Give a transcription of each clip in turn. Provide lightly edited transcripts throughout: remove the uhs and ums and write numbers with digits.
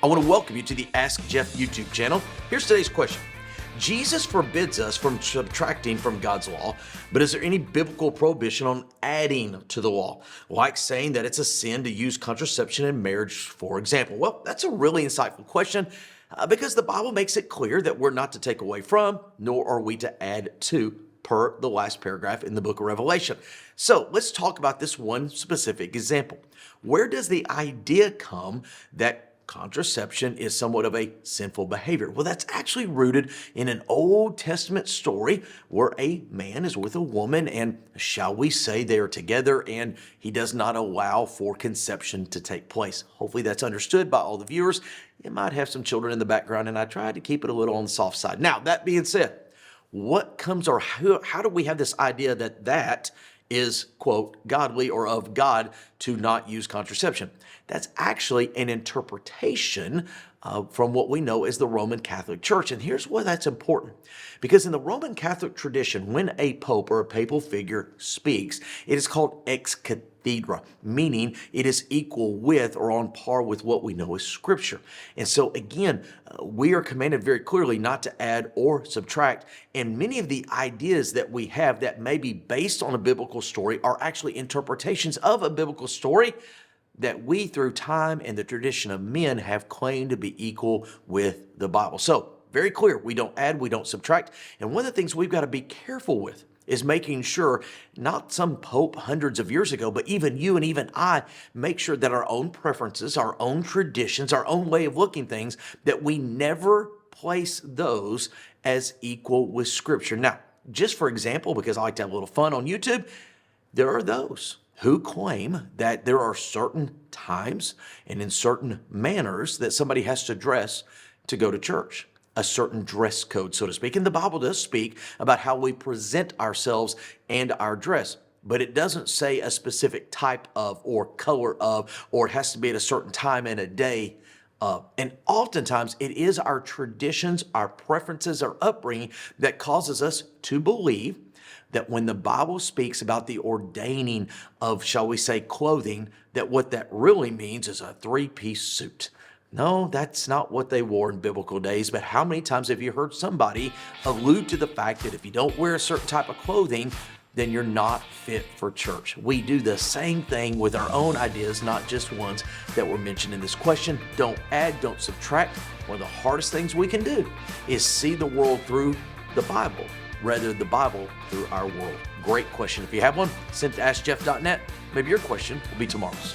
I want to welcome you to the Ask Jeff YouTube channel. Here's today's question. Jesus forbids us from subtracting from God's law, but is there any biblical prohibition on adding to the law? Like saying that it's a sin to use contraception in marriage, for example. Well, that's a really insightful question because the Bible makes it clear that we're not to take away from, nor are we to add to, per the last paragraph in the book of Revelation. So let's talk about this one specific example. Where does the idea come that contraception is somewhat of a sinful behavior? Well, that's actually rooted in an Old Testament story where a man is with a woman and, shall we say, they are together and he does not allow for conception to take place. Hopefully that's understood by all the viewers. You might have some children in the background and I tried to keep it a little on the soft side. Now, that being said, what comes or how do we have this idea that is, quote, godly or of God to not use contraception? That's actually an interpretation from what we know as the Roman Catholic Church. And here's why that's important. Because in the Roman Catholic tradition, when a pope or a papal figure speaks, it is called ex cathedra, meaning it is equal with or on par with what we know as Scripture. And so again, we are commanded very clearly not to add or subtract. And many of the ideas that we have that may be based on a biblical story are actually interpretations of a biblical story that we, through time and the tradition of men, have claimed to be equal with the Bible. So, very clear, we don't add, we don't subtract. And one of the things we've got to be careful with is making sure, not some pope hundreds of years ago, but even you and even I, make sure that our own preferences, our own traditions, our own way of looking things, that we never place those as equal with Scripture. Now, just for example, because I like to have a little fun on YouTube, there are those who claim that there are certain times and in certain manners that somebody has to dress to go to church, a certain dress code, so to speak. And the Bible does speak about how we present ourselves and our dress, but it doesn't say a specific type of or color of, or it has to be at a certain time and a day. And oftentimes it is our traditions, our preferences, our upbringing that causes us to believe that when the Bible speaks about the ordaining of, shall we say, clothing, that what that really means is a three-piece suit. No, that's not what they wore in biblical days, but how many times have you heard somebody allude to the fact that if you don't wear a certain type of clothing, then you're not fit for church? We do the same thing with our own ideas, not just ones that were mentioned in this question. Don't add, don't subtract. One of the hardest things we can do is see the world through the Bible, rather the Bible through our world. Great question. If you have one, send it to AskJeff.net. Maybe your question will be tomorrow's.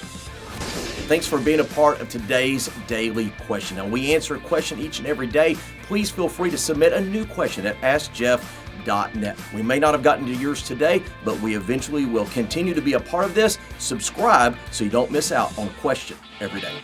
Thanks for being a part of today's daily question. Now, we answer a question each and every day. Please feel free to submit a new question at AskJeff.net. We may not have gotten to yours today, but we eventually will continue to be a part of this. Subscribe so you don't miss out on a question every day.